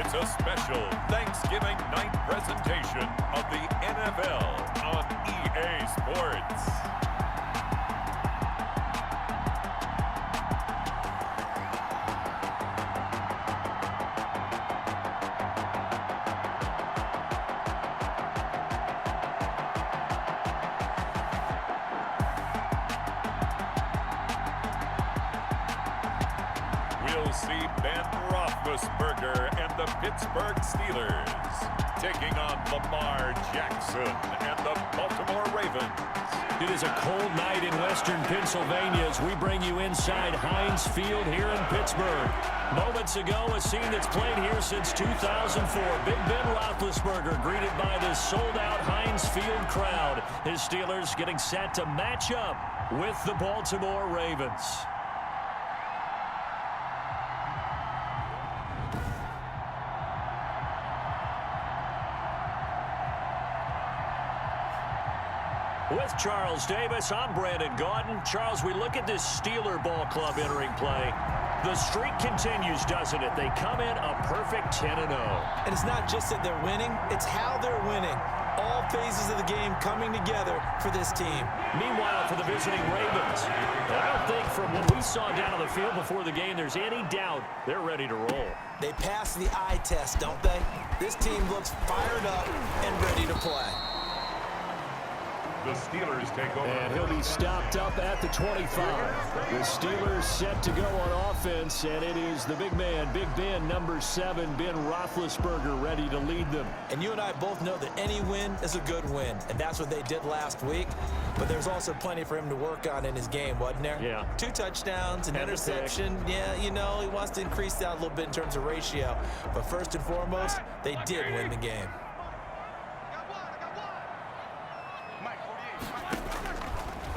is a special Thanksgiving night presentation of the NFL on EA Sports. We'll see Ben Roethlisberger and the Pittsburgh Steelers taking on Lamar Jackson and the Baltimore Ravens. It is a cold night in western Pennsylvania as we bring you inside Heinz Field here in Pittsburgh. Moments ago, a scene that's played here since 2004. Big Ben Roethlisberger greeted by this sold-out Heinz Field crowd. His Steelers getting set to match up with the Baltimore Ravens. With Charles Davis, I'm Brandon Gaudin. Charles, we look at this Steeler ball club entering play. The streak continues, doesn't it? They come in a perfect 10-0. And it's not just that they're winning, it's how they're winning. All phases of the game coming together for this team. Meanwhile, for the visiting Ravens, I don't think from what we saw down on the field before the game, there's any doubt they're ready to roll. They pass the eye test, don't they? This team looks fired up and ready to play. The Steelers take over. And he'll be stopped up at the 25. The Steelers set to go on offense, and it is the big man, Big Ben, number 7, Ben Roethlisberger, ready to lead them. And you and I both know that any win is a good win, and that's what they did last week. But there's also plenty for him to work on in his game, wasn't there? Yeah. 2 touchdowns, an interception. Yeah, you know, he wants to increase that a little bit in terms of ratio. But first and foremost, they did win the game.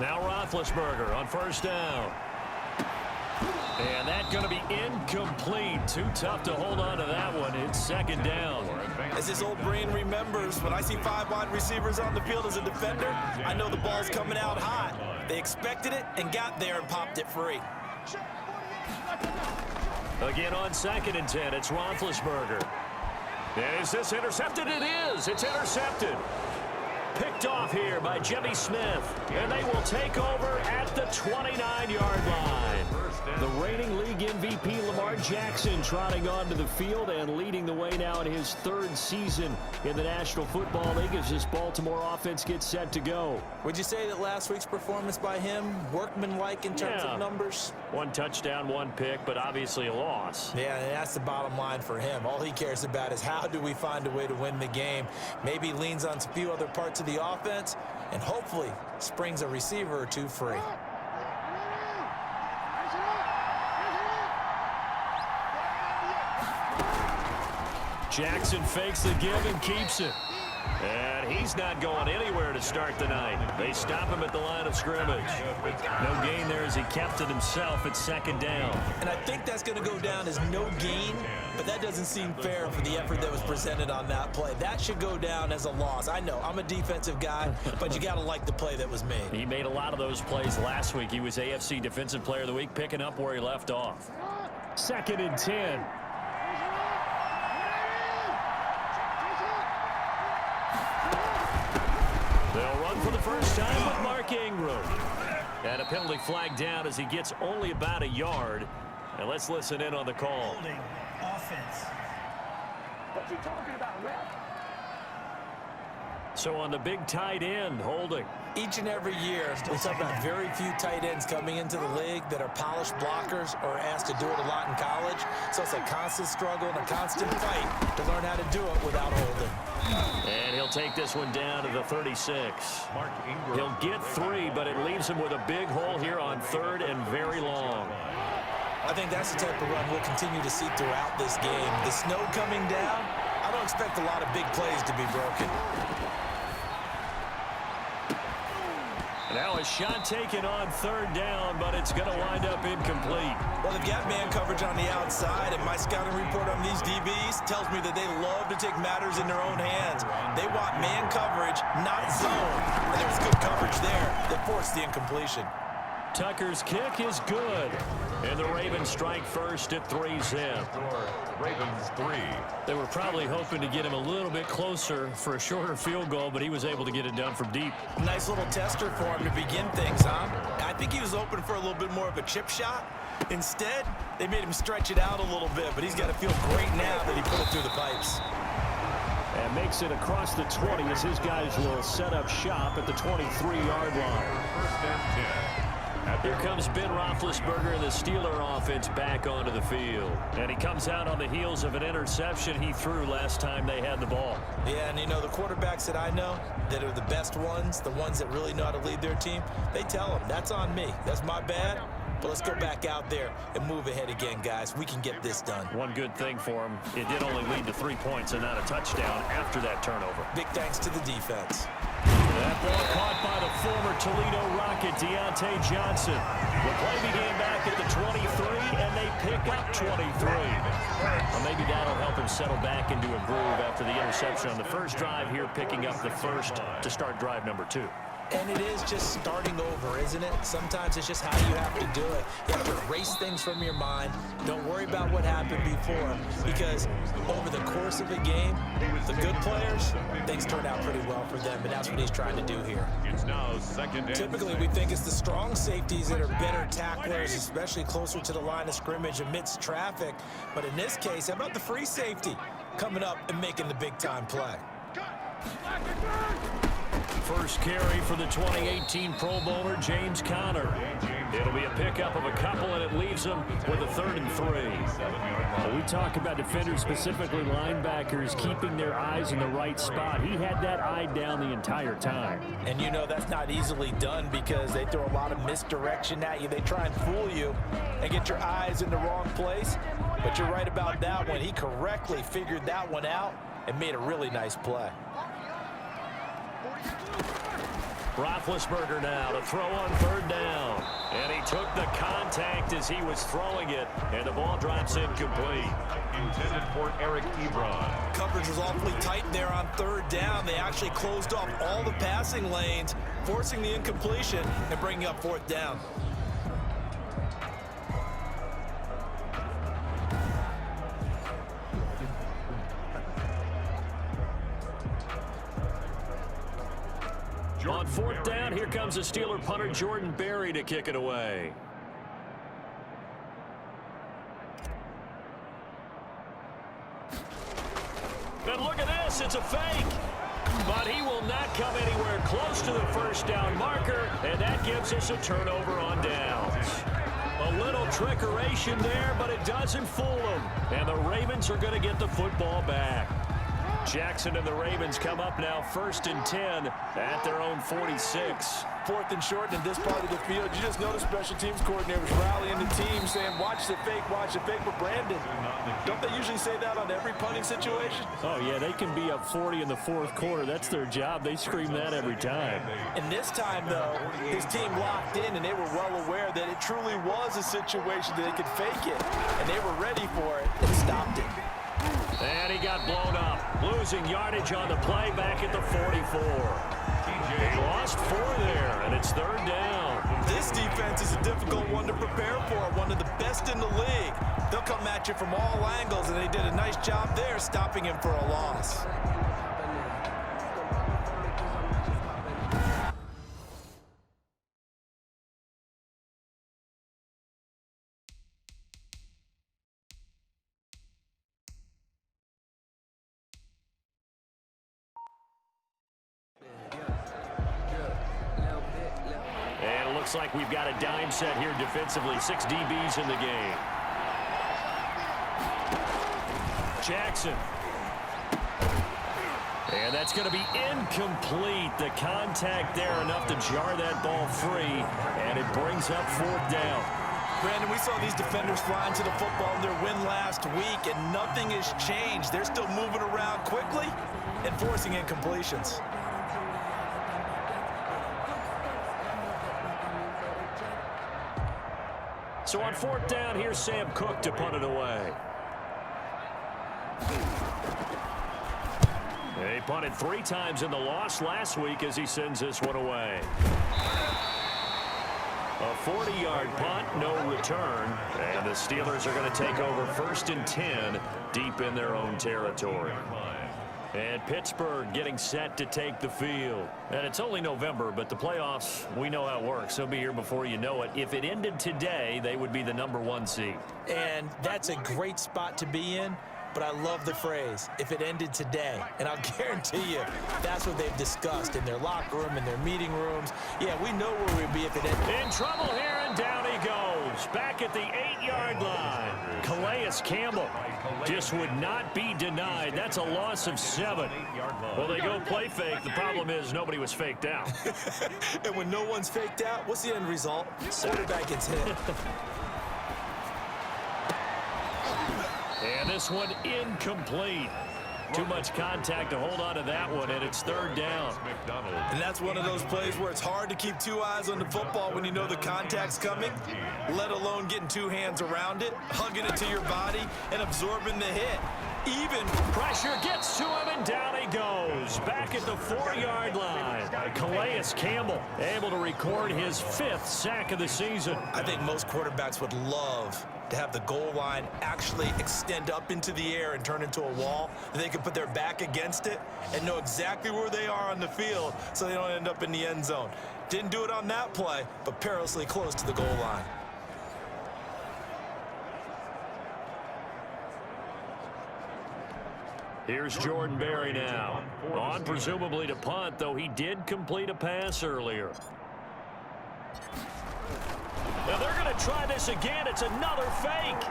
Now Roethlisberger on first down. And that's going to be incomplete. Too tough to hold on to that one. It's second down. As his old brain remembers, when I see 5 wide receivers on the field as a defender, I know the ball's coming out hot. They expected it and got there and popped it free. Again on 2nd and 10, it's Roethlisberger. And is this intercepted? It is. It's intercepted. Picked off here by Jimmy Smith. And they will take over at the 29-yard line. The reigning league MVP Lamar Jackson trotting onto the field and leading the way now in his 3rd season in the National Football League as this Baltimore offense gets set to go. Would you say that last week's performance by him, workmanlike in terms of numbers? 1 touchdown, 1 pick, but obviously a loss. Yeah, and that's the bottom line for him. All he cares about is how do we find a way to win the game. Maybe he leans on a few other parts of the offense and hopefully springs a receiver or 2 free. Jackson fakes the give and keeps it. And he's not going anywhere to start the night. They stop him at the line of scrimmage. No gain there as he kept it himself at 2nd down. And I think that's going to go down as no gain, but that doesn't seem fair for the effort that was presented on that play. That should go down as a loss. I know, I'm a defensive guy, but you got to like the play that was made. He made a lot of those plays last week. He was AFC Defensive Player of the Week, picking up where he left off. 2nd and 10. They'll run for the first time with Mark Ingram. And a penalty flag down as he gets only about a yard. And let's listen in on the call. Holding offense. What you talking about, ref? So on the big tight end, holding. Each and every year, we talk about very few tight ends coming into the league that are polished blockers or asked to do it a lot in college. So it's a constant struggle and a constant fight to learn how to do it without holding. And he'll take this one down to the 36. He'll get 3, but it leaves him with a big hole here on 3rd and very long. I think that's the type of run we'll continue to see throughout this game. The snow coming down, I don't expect a lot of big plays to be broken. Now a shot taken on 3rd down, but it's going to wind up incomplete. Well, they've got man coverage on the outside, and my scouting report on these DBs tells me that they love to take matters in their own hands. They want man coverage, not zone. And there was good coverage there that forced the incompletion. Tucker's kick is good. And the Ravens strike first at 3-zip. Ravens 3. They were probably hoping to get him a little bit closer for a shorter field goal, but he was able to get it done from deep. Nice little tester for him to begin things, huh? I think he was open for a little bit more of a chip shot. Instead, they made him stretch it out a little bit, but he's got to feel great now that he put it through the pipes. And makes it across the 20 as his guys will set up shop at the 23-yard line. First and 10. Here comes Ben Roethlisberger and the Steeler offense back onto the field. And he comes out on the heels of an interception he threw last time they had the ball. Yeah, and you know, the quarterbacks that I know that are the best ones, the ones that really know how to lead their team, they tell them, that's on me. That's my bad. But let's go back out there and move ahead again, guys. We can get this done. One good thing for him, it did only lead to 3 points and not a touchdown after that turnover. Big thanks to the defense. That ball caught by the former Toledo Rocket, Deontay Johnson. The play began back at the 23, and they pick up 23. Well, maybe that'll help him settle back into a groove after the interception on the first drive here, picking up the first to start drive number 2. And it is just starting over, isn't it? Sometimes it's just how you have to do it. You have to erase things from your mind. Don't worry about what happened before, because over the course of a game, the good players, things turn out pretty well for them, and that's what he's trying to do here. It's now second and Typically, we think it's the strong safeties that are better tacklers, especially closer to the line of scrimmage amidst traffic. But in this case, how about the free safety coming up and making the big-time play? First carry for the 2018 Pro Bowler, James Conner. It'll be a pickup of a couple, and it leaves them with a 3rd and 3. Well, we talk about defenders, specifically linebackers, keeping their eyes in the right spot. He had that eye down the entire time. And you know that's not easily done because they throw a lot of misdirection at you. They try and fool you and get your eyes in the wrong place. But you're right about that one. He correctly figured that one out and made a really nice play. Roethlisberger now to throw on 3rd down. And he took the contact as he was throwing it, and the ball drops incomplete. intended for Eric Ebron. Coverage was awfully tight there on 3rd down. They actually closed off all the passing lanes, forcing the incompletion and bringing up 4th down. On 4th down, here comes the Steeler punter Jordan Berry to kick it away. And look at this, it's a fake. But he will not come anywhere close to the 1st down marker, and that gives us a turnover on downs. A little trickeration there, but it doesn't fool them. And the Ravens are going to get the football back. Jackson and the Ravens come up now 1st and 10 at their own 46. 4th and short in this part of the field. You just notice special teams coordinators rallying the team saying, watch the fake for Brandon. Don't they usually say that on every punting situation? Oh, yeah, they can be up 40 in the 4th quarter. That's their job. They scream that every time. And this time, though, his team locked in, and they were well aware that it truly was a situation that they could fake it. And they were ready for it and stopped it. And he got blown up, losing yardage on the play back at the 44. He lost 4 there, and it's 3rd down. This defense is a difficult one to prepare for, one of the best in the league. They'll come at you from all angles, and they did a nice job there stopping him for a loss. Looks like we've got a dime set here defensively. 6 DBs in the game. Jackson. And that's going to be incomplete. The contact there enough to jar that ball free. And it brings up 4th down. Brandon, we saw these defenders flying to the football in their win last week, and nothing has changed. They're still moving around quickly and forcing incompletions. So on 4th down, here's Sam Cook to punt it away. He punted 3 times in the loss last week as he sends this one away. A 40-yard punt, no return. And the Steelers are going to take over 1st and 10 deep in their own territory. And Pittsburgh getting set to take the field. And it's only November, but the playoffs, we know how it works. They'll be here before you know it. If it ended today, they would be the #1 seed. And that's a great spot to be in. But I love the phrase, if it ended today. And I'll guarantee you, that's what they've discussed in their locker room, in their meeting rooms. Yeah, we know where we'd be if it ended. In trouble here, and down he goes. Back at the 8-yard line. Calais Campbell just would not be denied. That's a loss of 7. Well, they go play fake. The problem is nobody was faked out. And when no one's faked out, what's the end result? Quarterback gets hit. And this one incomplete. Too much contact to hold on to that one, and it's 3rd down. And that's one of those plays where it's hard to keep 2 eyes on the football when you know the contact's coming, let alone getting 2 hands around it, hugging it to your body, and absorbing the hit. Even pressure gets to him, and down he goes. Back at the 4-yard line. Calais Campbell able to record his 5th sack of the season. I think most quarterbacks would love to have the goal line actually extend up into the air and turn into a wall. They can put their back against it and know exactly where they are on the field so they don't end up in the end zone. Didn't do it on that play, but perilously close to the goal line. Here's Jordan Berry now. On presumably to punt, though he did complete a pass earlier. Now they're going to try this again. It's another fake.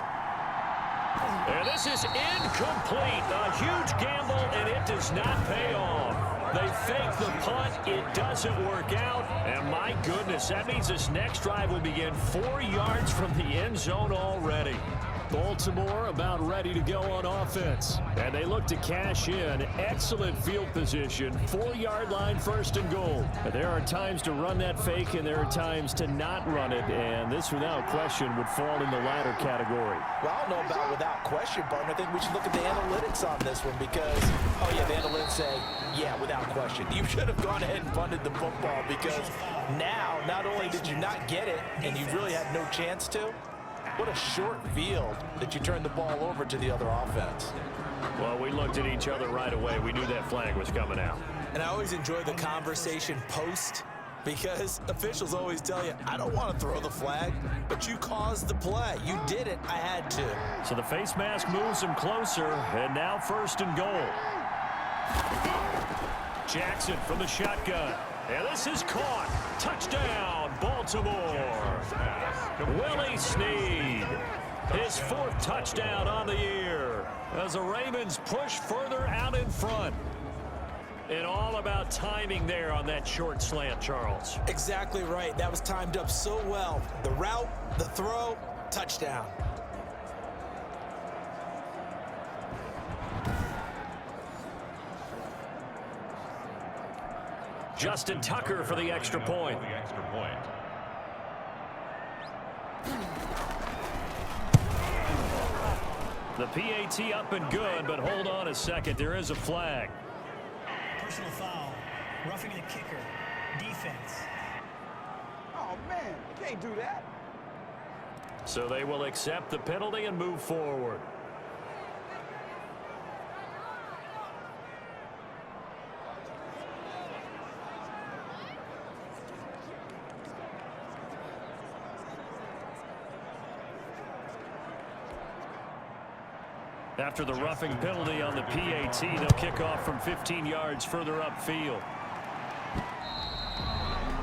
And this is incomplete. A huge gamble, and it does not pay off. They fake the punt. It doesn't work out. And my goodness, that means this next drive will begin 4 yards from the end zone already. Baltimore about ready to go on offense. And they look to cash in. Excellent field position. 4-yard line, 1st and goal. But there are times to run that fake, and there are times to not run it. And this, without question, would fall in the latter category. Well, I don't know about without question, partner. I think we should look at the analytics on this one because, oh, yeah, the analytics say, yeah, without question. You should have gone ahead and punted the football because now, not only did you not get it, and you really had no chance to, what a short field that you turned the ball over to the other offense. Well, we looked at each other right away. We knew that flag was coming out. And I always enjoy the conversation post because officials always tell you, I don't want to throw the flag, but you caused the play. You did it. I had to. So the face mask moves him closer, and now 1st and goal. Jackson from the shotgun. And this is caught. Touchdown, Baltimore. Willie Snead. His 4th touchdown on the year as the Ravens push further out in front. And all about timing there on that short slant, Charles. Exactly right. That was timed up so well. The route, the throw, touchdown. Justin Tucker for the extra point. The PAT up and good, but hold on a second. There is a flag. Personal foul. Roughing the kicker. Defense. Oh, man. You can't do that. So they will accept the penalty and move forward. After the roughing penalty on the PAT, they'll kick off from 15 yards further upfield.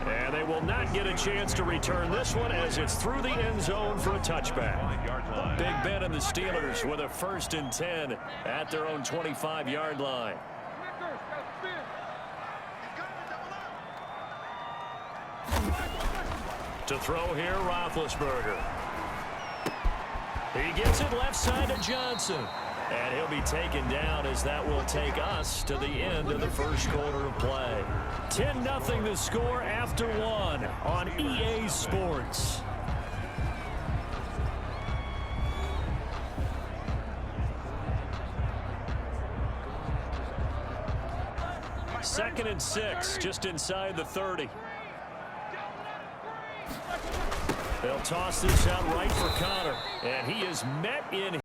And they will not get a chance to return this one as it's through the end zone for a touchback. Big Ben and the Steelers with a 1st and 10 at their own 25-yard line. To throw here, Roethlisberger. He gets it left side to Johnson. And he'll be taken down as that will take us to the end of the 1st quarter of play. 10-0 the score after 1 on EA Sports. Second and 6, just inside the 30. They'll toss this out right for Connor. And he is met in